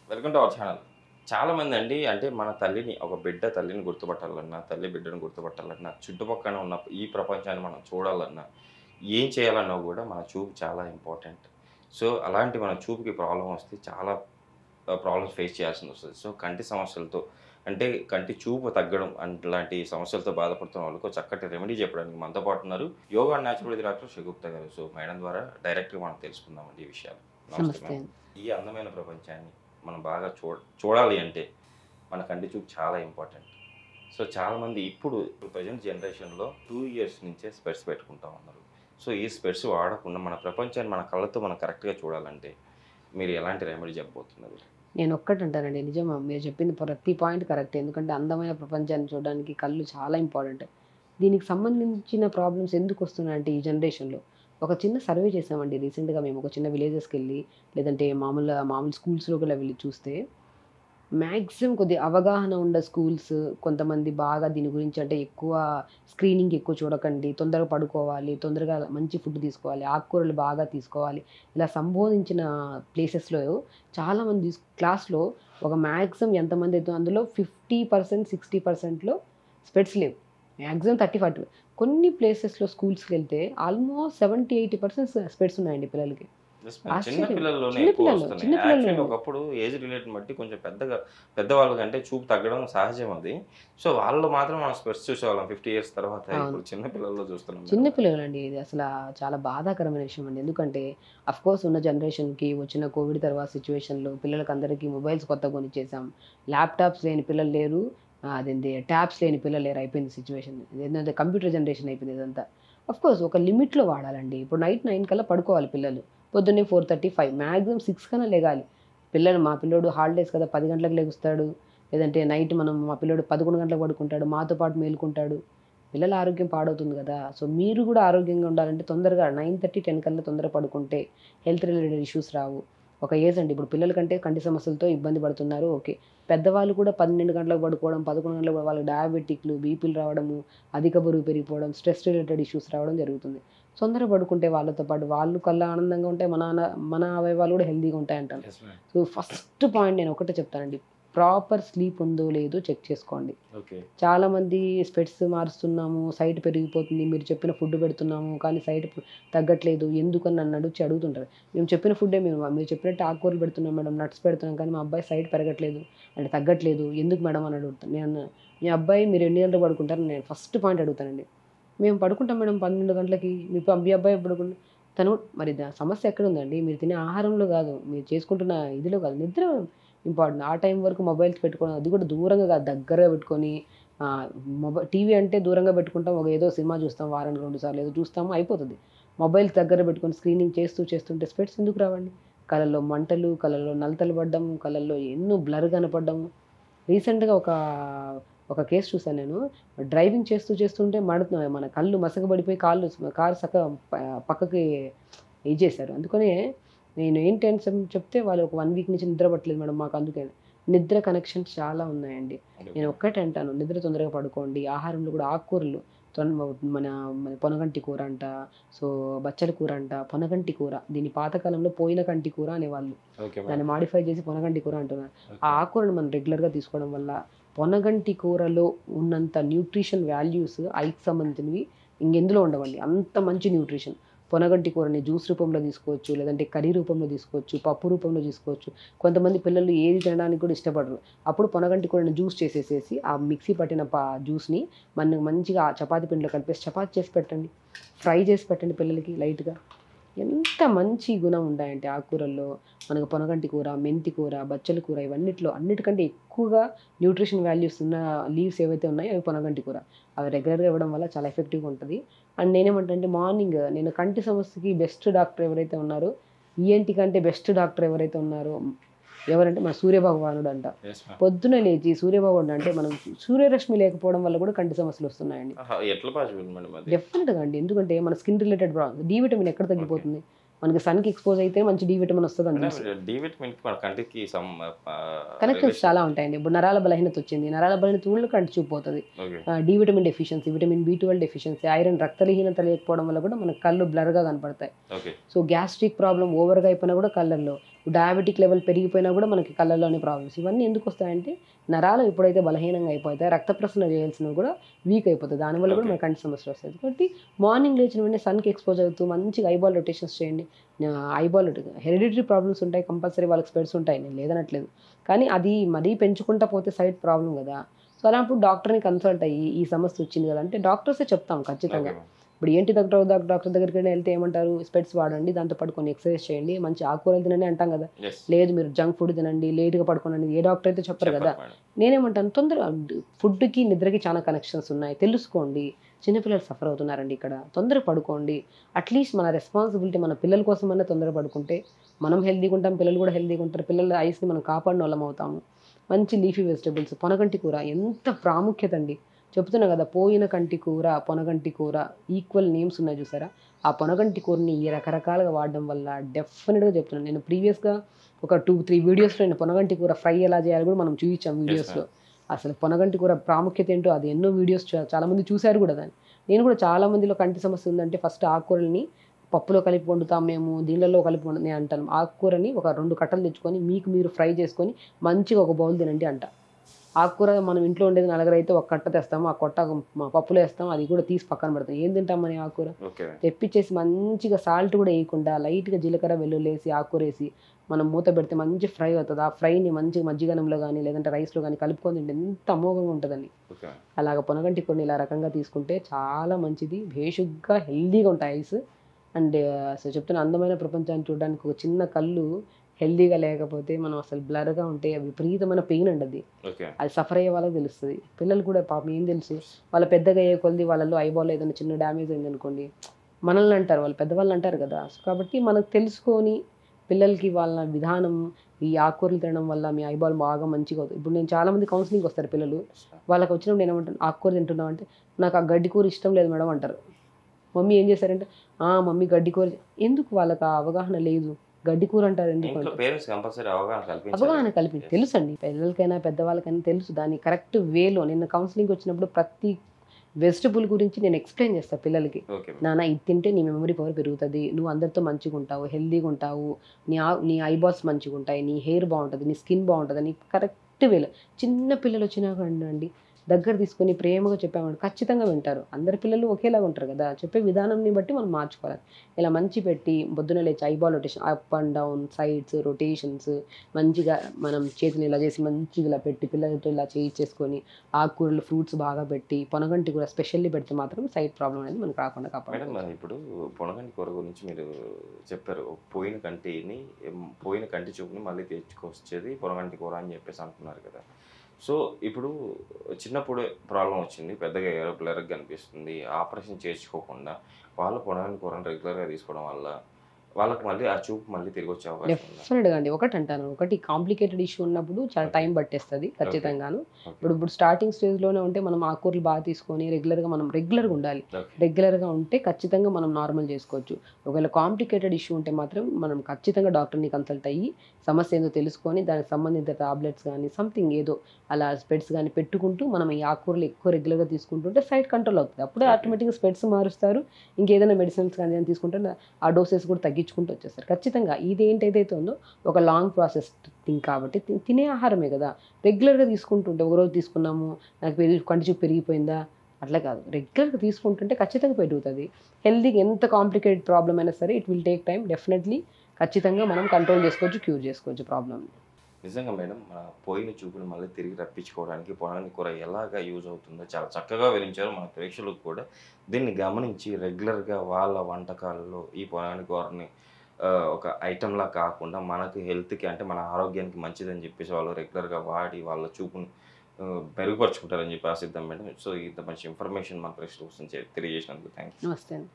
Welcome to our channel. చాలామంది అండి అంటే మన తల్లిని ఒక బిడ్డ తల్లిని గుర్తుపట్టాలన్నా, తల్లి బిడ్డను గుర్తుపట్టాలన్నా, చుట్టుపక్కన ఉన్న ఈ ప్రపంచాన్ని మనం చూడాలన్నా, ఏం చేయాలన్నా కూడా మన చూపు చాలా ఇంపార్టెంట్. సో, అలాంటి మన చూపుకి ప్రాబ్లమ్ వస్తే చాలా ప్రాబ్లమ్స్ ఫేస్ చేయాల్సిందొస్తది. సో, కంటి సమస్యలతో అంటే కంటి చూపు తగ్గడం అట్లాంటి సమస్యలతో బాధపడుతున్న వాళ్ళకి ఒక చక్కటి రెమెడీ చెప్పడానికి మనతో పాటు ఉన్నారు. Yoga and naturopathy doctor Shagufta garu. So, madam ద్వారా డైరెక్ట్‌గా మనం తెలుసుకుందామండి ఈ విషయాలు. నమస్తే నమస్తే మేడం. అండి. ఈ అందమైన ప్రపంచాన్ని మనం బాగా చూడాలి అంటే మన కంటి చూపు చాలా ఇంపార్టెంట్. సో, చాలామంది ఇప్పుడు ప్రెజెంట్ జనరేషన్‌లో 2 ఇయర్స్ నుంచే స్పెట్స్ పెట్టుకుంటా ఉన్నారు. సో, ఈ స్పెట్స్ వాడకుండా మన ప్రపంచాన్ని మన కళ్ళతో మనం కరెక్ట్‌గా చూడాలంటే మీరు ఎలాంటి రెమెడీ చెప్పబోతున్నారు? నేనొక్కటంటానండి నిజమా మీరు చెప్పింది ప్రతి పాయింట్ కరెక్టే. ఎందుకంటే అందమైన ప్రపంచాన్ని చూడడానికి కళ్ళు చాలా ఇంపార్టెంట్. దీనికి సంబంధించిన ప్రాబ్లమ్స్ ఎందుకొస్తున్నాయంటే ఈ జనరేషన్‌లో ఒక చిన్న సర్వే చేసామండి రీసెంట్‌గా మేము ఒక చిన్న విలేజెస్‌కెళ్ళి లేదంటే మామూలు స్కూల్స్‌లోకి వెళ్లి చూస్తే మాక్సిమం కొద్దిగా అవగాహన ఉన్న స్కూల్స్ కొంతమంది బాగా దీని గురించి అంటే ఎక్కువ స్క్రీనింగ్ ఎక్కువ చూడకండి, తొందరగా పడుకోవాలి, తొందరగా మంచి ఫుడ్ తీసుకోవాలి, ఆకుకూరలు బాగా తీసుకోవాలి. ఇలా సంబోధించిన ప్లేసెస్‌లో చాలామంది క్లాస్‌లో ఒక మాక్సిమం ఎంతమంది అయితే అందులో 50%, 60%లో స్పెట్స్ లేవు. మాక్సిమం 30, 40 కొన్ని ప్లేసెస్‌లో స్కూల్స్‌కెళ్తే ఆల్మోస్ట్ 70, 80% స్పెట్స్ ఉన్నాయండి పిల్లలకి. Yes ma'am. చిన్న ఆశ్చర్యం. పిల్లల్లోనే చిన్న ఎక్కువ పిల్లలు, వస్తున్నాయి. చిన్న యాక్చువల్లీ పిల్లలు ఒకప్పుడు ఏజ్ రిలేట్‌ని బట్టి కొంచెం పెద్దవాళ్ళకంటే చూపు తగ్గడం సహజం అది. సో, వాళ్ళు మాత్రం మనం స్పెట్స్ చూసేవాళ్ళం 50 ఇయర్స్ తర్వాత. అవును. ఇప్పుడు చిన్న పిల్లల్లో చూస్తున్నాం చిన్న మేడం అది. పిల్లలండి. ఇది చాలా బాధాకరమైన విషయం అండి. ఎందుకంటే ఆఫ్‌కోర్స్ ఉన్న జనరేషన్‌కి వచ్చిన కోవిడ్ తర్వాత సిట్యుయేషన్‌లో పిల్లలకందరికీ మొబైల్స్ కొత్తగా కొనిచ్చేసాం. ల్యాప్‌టాప్స్ లేని పిల్లలు లేరు. అదేంటి ట్యాబ్స్ లేని పిల్లలు లేరు అయిపోయింది సిట్యుయేషన్. ఇదేంటంటే కంప్యూటర్ జనరేషన్ అయిపోయింది ఇదంతా. ఆఫ్‌కోర్స్ ఒక లిమిట్‌లో వాడాలండి. ఇప్పుడు నైట్ 9 కల్లా పడుకోవాలి పిల్లలు. పొద్దున్నే 4:30, 5 మాక్సిమం 6 కన్నా లెగాలి. మా పిల్లోడు హాలిడేస్ కదా 10 గంటలకు లెగుస్తాడు. లేదంటే నైట్ మా పిల్లోడు 11 గంటలకు పడుకుంటాడు. మాతో పాటు మేలుకుంటాడు. పిల్లల ఆరోగ్యం పాడవుతుంది గదా! సో, మీరు గూడా ఆరోగ్యంగా ఉండాలంటే తొందరగా 9:30, 10 కల్లా తొందరగా పడుకుంటే హెల్త్ రిలేటెడ్ ఇష్యూస్ రావు. ఒక ఏజ్ అండి. ఇప్పుడు పిల్లల కంటే కంటి సమస్యలతో ఇబ్బంది పడుతున్నారు. ఓకే. పెద్దవాళ్ళు కూడా 12 గంటలకు పడుకోవడం, 11 గంటలకు వాళ్ళకి డయాబెటిక్‌లు, బీపీలు రావడము, అధిక బరువు పెరిగిపోవడం, స్ట్రెస్ రిలేటెడ్ ఇష్యూస్ రావడం జరుగుతుంది. తొందరగా పడుకుంటే వాళ్ళతో పాటు వాళ్ళు కల్లా ఆనందంగా ఉంటాయి. మన అవయవాలు గూడా హెల్తీగా ఉంటాయంటాను. Yes ma'am. So, first point నేను ఒకటే చెప్తానండి. ప్రాపర్ స్లీప్ ఉందో లేదో చెక్ చేసుకోండి. ఓకే. చాలామంది స్పెట్స్ మారుస్తున్నాము, సైట్ పెరిగిపోతుంది, మీరు చెప్పిన ఫుడ్ పెడుతున్నాము, కానీ సైట్ తగ్గట్లేదు ఎందుకని నన్నొచ్చి అడుగుతుంటారు. మేము చెప్పిన ఫుడ్డే మీరు చెప్పినట్టు ఆకుకూరలు పెడుతున్నాం మేడం, నట్స్ పెడుతున్నాం కానీ మా అబ్బాయి సైట్ పెరగట్లేదు, అంటే తగ్గట్లేదు ఎందుకు మేడం అని అడుగుతాను. మీ అబ్బాయి మీరు ఎన్ని గంటలకు పడుకుంటారని నేను ఫస్ట్ పాయింట్ అడుగుతానండి. మేము పడుకుంటాం మేడం 12 గంటలకి. మీ అబ్బాయి పడుకుంటాడు. మరి సమస్య ఎక్కడుందండి? మీరు తినే ఆహారంలో కాదు, మీరు చేసుకుంటున్న ఇదిలో కాదు. నిద్ర ఇంపార్టెంట్. ఆ టైం వరకు మొబైల్స్ పెట్టుకోవడం అది కూడా దూరంగా కాదు, దగ్గరగా పెట్టుకొని టీవీ అంటే దూరంగా పెట్టుకుంటాం. ఏదో సినిమా చూస్తాం వారానికి 2 సార్లు ఏదో చూస్తాము అయిపోతది. మొబైల్స్ దగ్గర పెట్టుకొని స్క్రీనింగ్ చేస్తుంటే స్పెట్స్ ఎందుకు రావండి? కళ్ళల్లో మంటలు, కళ్ళల్లో నలతలు పడ్డం, కళ్ళల్లో ఎన్నో బ్లర్ కనపడ్డము. రీసెంట్‌గా ఒక కేస్ చూసాను నేను. డ్రైవింగ్ చేస్తుంటే మన కళ్ళు మసకబడిపోయి కారు పక్కకి ఇచ్చేశారు. అందుకనే నేను ఏంటి అని చెప్తే వాళ్ళు ఒక 1 వీక్ నుంచి నిద్ర పట్టలేదు మేడం మాకు అందుకే. నిద్ర కనెక్షన్స్ చాలా ఉన్నాయండి. నేను ఒక్కటే అంటాను, నిద్ర తొందరగా పడుకోండి. ఆహారంలో కూడా ఆకుకూరలు మన మన పొనగంటి కూర అంట, సో బచ్చల కూర అంట, పొనగంటి కూర. దీన్ని పాతకాలంలో పోయిన కంటి కూర అనేవాళ్ళు. Okay ma'am. దాన్ని మాడిఫై చేసి పొనగంటి కూర అంటున్నారు. ఆ ఓకే. ఆకుకూరను మనం రెగ్యులర్‌గా తీసుకోవడం వల్ల పొనగంటి కూరలో ఉన్నంత న్యూట్రిషన్ వాల్యూస్ ఐకి సంబంధించినవి ఇంకెందులో ఉండవండి. అంత మంచి న్యూట్రిషన్. పొనగంటి కూరని జ్యూస్ రూపంలో తీసుకోవచ్చు, లేదంటే కర్రీ రూపంలో తీసుకోవచ్చు, పప్పు రూపంలో తీసుకోవచ్చు. కొంతమంది పిల్లలు ఏది తినడానికి కూడా ఇష్టపడరు. అప్పుడు పొనగంటి కూరని జ్యూస్ చేసేసేసి ఆ మిక్సీ పట్టిన జ్యూస్‌ని మంచిగా ఆ చపాతీ పిండిలో కలిపేసి చపాతీ చేసి పెట్టండి. ఫ్రై చేసి పెట్టండి పిల్లలకి లైట్‌గా. ఎంత మంచి గుణం ఉంటాయంటే ఆకుకూరల్లో మనకు పొనగంటి కూర, మెంతి కూర, బచ్చల కూర అన్నిటికంటే ఎక్కువగా న్యూట్రిషన్ వాల్యూస్ ఉన్న లీవ్స్ ఏవైతే ఉన్నాయో అవి పొనగంటి కూర. అవి రెగ్యులర్‌గా ఇవ్వడం వల్ల చాలా ఎఫెక్టివ్‌గా ఉంటది. అండ్ నేనేమంటానంటే మార్నింగ్ నేను కంటి సమస్యకి బెస్ట్ డాక్టర్ ఎవరైతే ఉన్నారో, ఈఎన్‌టీ కంటే బెస్ట్ డాక్టర్ ఎవరైతే ఉన్నారో ఎవరంటే మన సూర్యభగవానుడంట. Yes ma'am. పొద్దున్నే లేచి సూర్యభగవానుడు అంటే మనం సూర్యరశ్మి లేకపోవడం వల్ల కూడా కంటి సమస్యలు వస్తున్నాయండి. ఆహా! ఎట్లా పాసిబుల్ మేడం అది? డెఫినెట్‌గా అండి. ఎందుకంటే మన skin related problems. D vitamin ఎక్కడ ఓకే. తగ్గిపోతుంది? మనకి సన్‌కి ఎక్స్‌పోజ్ అయితే మంచి డి విటమిన్ వస్తదని తెలుసు. మేడం డి విటమిన్‌కి మన కంటికి కనెక్షన్స్ రిలేషన్. చాలా ఉంటాయండి. ఇప్పుడు నరాల బలహీనత వచ్చింది. నరాల బలహీనత వల్ల కంటి చూపు పోతది. Okay. D vitamin deficiency, vitamin బి12 డెఫిషియన్సీ, ఐరన్ రక్తహీనత లేకపోవడం వల్ల కూడా మన కళ్ళు బ్లర్‌గా కనపడతాయి. ఓకే. సో, గ్యాస్ట్రిక్ ప్రాబ్లమ్ ఓవర్‌గా అయిపోయినా కూడా కళ్ళల్లో. డయాబెటిక్ లెవెల్ పెరిగిపోయినా కూడా మనకి కళ్ళలోని ప్రాబ్లమ్స్. ఇవన్నీ ఎందుకు వస్తాయంటే నరాలు ఎప్పుడైతే బలహీనంగా అయిపోతాయో రక్త ప్రసరణ చేయాల్సినవి కూడా వీక్ అయిపోతుంది. దానివల్ల కూడా మనకి కంటి సమస్యలు వస్తాయి. కాబట్టి మార్నింగ్ లేచిన వెంటనే సన్కి ఎక్స్పోజ్ అవుతూ మంచిగా ఐబాల్ రొటేషన్స్ చేయండి. ఐబాల్ హెరిడిటరీ ప్రాబ్లమ్స్ ఉంటాయి, కంపల్సరీ వాళ్ళకి స్పెడ్స్ ఉంటాయి, నేను లేదనట్లేదు. కానీ అది మరీ పెంచుకుంటా పోతే సైట్ ప్రాబ్లం కదా. సో అలాంటప్పుడు డాక్టర్ని కన్సల్ట్ అయ్యి ఈ సమస్య వచ్చింది కదా అంటే డాక్టర్సే చెప్తాం ఖచ్చితంగా. ఇప్పుడు ఏంటి డాక్టర్ దగ్గరికి వెళ్తే ఏమంటారు, స్పెడ్స్ వాడండి, దాంతో పాటు కొన్ని ఎక్సర్సైజ్ చేయండి, మంచి ఆకుకూరలు తినండి అంటాం కదా. లేదు మీరు జంక్ ఫుడ్ తినండి, లేట్గా పడుకోనండి, ఏ డాక్టర్ అయితే చెప్పరు కదా. నేనేమంటాను, తొందరగా ఫుడ్కి నిద్రకి చాలా కనెక్షన్స్ ఉన్నాయి, తెలుసుకోండి. చిన్నపిల్లలు సఫర్ అవుతున్నారండి ఇక్కడ, తొందర పడుకోండి. అట్లీస్ట్ మన రెస్పాన్సిబిలిటీ మన పిల్లల కోసమన్నా తొందర పడుకుంటే మనం హెల్తీగా ఉంటాం, పిల్లలు కూడా హెల్తీగా ఉంటారు, పిల్లల ఐస్ని మనం కాపాడిన వాళ్ళం అవుతాము. మంచి లీఫీ వెజిటబుల్స్, పొనగంటి కూర ఎంత ప్రాముఖ్యత అండి. చెప్తున్నా కదా, పోయిన కంటి కూర, పొనగంటి కూర ఈక్వల్ నేమ్స్ ఉన్నాయి చూసారా. ఆ పొనగంటి కూరని ఈ రకరకాలుగా వాడడం వల్ల డెఫినెట్గా చెప్తున్నాను. నేను ప్రీవియస్గా ఒక 2-3 వీడియోస్లో నేను పొనగంటి కూర ఫ్రై ఎలా చేయాలి కూడా మనం చూపించాం వీడియోస్లో. అసలు పొనగంటి కూర ప్రాముఖ్యత ఏంటో అది ఎన్నో వీడియోస్ చాలామంది చూశారు కూడా దాన్ని. నేను కూడా చాలామందిలో కంటి సమస్య ఉందంటే ఫస్ట్ ఆకుకూరల్ని పప్పులో కలిపి వండుతాం మేము, దీనిలలో కలిపి నేను అంటాను ఆకుకూరని ఒక 2 కట్టలు తెచ్చుకొని మీకు మీరు ఫ్రై చేసుకొని మంచిగా ఒక బౌల్ తినండి అంట. ఆకుకూర మనం ఇంట్లో ఉండేది నలుగురైతే ఒక కట్ట తెస్తాము, ఆ కొట్ట పప్పులో వేస్తాం, అది కూడా తీసి పక్కన పెడతాం. ఏం తింటామని ఆకుకూర తెప్పించేసి మంచిగా సాల్ట్ కూడా వేయకుండా లైట్గా జీలకర్ర వెల్లుల్లి వేసి ఆకుకూర వేసి మనం మూత పెడితే మంచి ఫ్రై అవుతుంది. ఆ ఫ్రైని మంచిగా మజ్జిగనంలో కానీ లేదంటే రైస్లో కానీ కలుపుకొని తింటే ఎంత అమోఘంగా ఉంటుందని. అలాగ పొనగంటి కొన్ని ఇలా రకంగా తీసుకుంటే చాలా మంచిది, భేషుగ్గా హెల్దీగా ఉంటాయి ఐస్. అండ్ అసలు చెప్తున్న అందమైన ప్రపంచాన్ని చూడడానికి ఒక చిన్న కళ్ళు హెల్దీగా లేకపోతే మనం అసలు బ్లర్గా ఉంటే విపరీతమైన పెయిన్ అండి అది. అది సఫర్ అయ్యే వాళ్ళకి తెలుస్తుంది. పిల్లలు కూడా పాపం ఏం తెలుసు, వాళ్ళ పెద్దగా అయ్యే కొద్ది వాళ్ళలో ఐబాల్ ఏదైనా చిన్న డ్యామేజ్ అయింది అనుకోండి మనల్ని అంటారు, వాళ్ళు పెద్దవాళ్ళు అంటారు కదా. కాబట్టి మనకు తెలుసుకొని పిల్లలకి వాళ్ళ విధానం ఈ ఆకుకూరలు తినడం వల్ల మీ ఐబాల్ బాగా మంచిగా అవుతుంది. ఇప్పుడు నేను చాలామంది కౌన్సిలింగ్కి వస్తారు పిల్లలు, వాళ్ళకి వచ్చినప్పుడు నేను ఏమంటాను, ఆకుకూర తింటున్నాం అంటే నాకు ఆ గడ్డి కూర ఇష్టం లేదు మేడం అంటారు. మమ్మీ ఏం చేశారంటే మమ్మీ గడ్డి కూర, ఎందుకు వాళ్ళకి ఆ అవగాహన లేదు. గడ్డి కూర అంటారు ఎందుకు అంటే అవగాహన కల్పించి తెలుసు అండి, పిల్లలకైనా పెద్దవాళ్ళకైనా తెలుసు దాన్ని కరెక్ట్ వేలో. నిన్న కౌన్సిలింగ్ వచ్చినప్పుడు ప్రతి వెజిటబుల్ గురించి నేను ఎక్స్ప్లెయిన్ చేస్తాను పిల్లలకి. నాన్న ఇది తింటే నీ మెమరీ పవర్ పెరుగుతుంది, నువ్వు అందరితో మంచిగా ఉంటావు, హెల్దీగా ఉంటావు, నీ ఐబాల్స్ మంచిగా ఉంటాయి, నీ హెయిర్ బాగుంటుంది, నీ స్కిన్ బాగుంటుంది అని కరెక్ట్ వేలో. చిన్న పిల్లలు వచ్చినా అండి దగ్గర తీసుకొని ప్రేమగా చెప్పామంటే ఖచ్చితంగా వింటారు. అందరి పిల్లలు ఒకేలాగా ఉంటారు కదా, చెప్పే విధానంని బట్టి మనం మార్చుకోవాలి. ఇలా మంచి పెట్టి పొద్దున లేచి eyeball rotation, up and down, sides rotations, మంచిగా మనం చేతులు ఇలా చేసి మంచిగా ఇలా పెట్టి పిల్లలతో ఇలా చేయించేసుకొని ఆకుకూరలు ఫ్రూట్స్ బాగా పెట్టి పొనగంటి కూర స్పెషల్లీ పెడితే మాత్రం సైడ్ ప్రాబ్లం అనేది మనకు రాకుండా కాపాడాలి. మేడం ఇప్పుడు పొనగంటి కూర గురించి మీరు చెప్పారు, పోయిన కంటి చూపుని మళ్ళీ తెచ్చుకొచ్చేది పొనగంటి కూర అని చెప్పేసి అంటున్నారు కదా. సో ఇప్పుడు చిన్నప్పుడు ప్రాబ్లం వచ్చింది, పెద్దగా అయ్యారు, బ్లర్గా కనిపిస్తుంది, ఆపరేషన్ చేయించుకోకుండా వాళ్ళు పొనగంటి కూరని రెగ్యులర్గా తీసుకోవడం వల్ల వాళ్ళకి మళ్ళీ ఆ చూపు మళ్ళీ తిరిగి వచ్చే అవకాశం ఉందా? డెఫినెట్గా అండి. ఒకటి కాంప్లికేటెడ్ ఇష్యూ ఉన్నప్పుడు చాలా టైం పట్టేస్తుంది ఖచ్చితంగాను. ఇప్పుడు స్టార్టింగ్ స్టేజ్లోనే ఉంటే మనం ఆకుకూరలు బాగా తీసుకొని మనం రెగ్యులర్గా ఉండాలి. రెగ్యులర్గా ఉంటే ఖచ్చితంగా మనం నార్మల్ చేసుకోవచ్చు. ఒకవేళ కాంప్లికేటెడ్ ఇష్యూ ఉంటే మాత్రం మనం ఖచ్చితంగా డాక్టర్ని కన్సల్ట్ అయ్యి సమస్య ఏదో తెలుసుకొని దానికి సంబంధిత టాబ్లెట్స్ కానీ సంథింగ్ ఏదో అలా స్పెడ్స్ కానీ పెట్టుకుంటూ మనం ఈ ఆకుకూరలు ఎక్కువ రెగ్యులర్గా తీసుకుంటుంటే సైడ్ కంట్రోల్ అవుతుంది. అప్పుడే ఆటోమేటిక్గా స్పెడ్స్ మారుస్తారు, ఇంకేదైనా మెడిసిన్స్ కానీ తీసుకుంటే ఆ డోసెస్ కూడా తగ్గించుకుంటూ వచ్చేస్తారు. ఖచ్చితంగా ఇది ఏదైతే ఉందో ఒక లాంగ్ ప్రాసెస్ థింగ్ కాబట్టి తినే ఆహారమే కదా, రెగ్యులర్గా తీసుకుంటుంటే ఒకరోజు తీసుకున్నాము నాకు కంటి చూపు పెరిగిపోయిందా అట్లా కాదు, రెగ్యులర్గా తీసుకుంటుంటే ఖచ్చితంగా పెరుగుతుంది. హెల్తీగా ఎంత కాంప్లికేటెడ్ ప్రాబ్లం అయినా సరే it will take time, definitely ఖచ్చితంగా మనం కంట్రోల్ చేసుకోవచ్చు, క్యూర్ చేసుకోవచ్చు ప్రాబ్లమ్ని. నిజంగా మేడం, మన పోయిన చూపుని మళ్ళీ తిరిగి రప్పించుకోవడానికి పొనగంటి కూర ఎలాగా యూజ్ అవుతుందో చాలా చక్కగా వివరించారు. మన ప్రేక్షకులకు కూడా దీన్ని గమనించి రెగ్యులర్గా వాళ్ళ వంటకాలలో ఈ పొనగంటి కూరని ఒక ఐటెంలా కాకుండా మనకి హెల్త్కి అంటే మన ఆరోగ్యానికి మంచిదని చెప్పేసి వాళ్ళు రెగ్యులర్గా వాడి వాళ్ళ చూపును మెరుగుపరుచుకుంటారని చెప్పి ఆశిద్దాం మేడం. సో ఇంత మంచి ఇన్ఫర్మేషన్ మన ప్రేక్షకుల కోసం తెలియజేసినందుకు థ్యాంక్ యూ. నమస్తే అండి.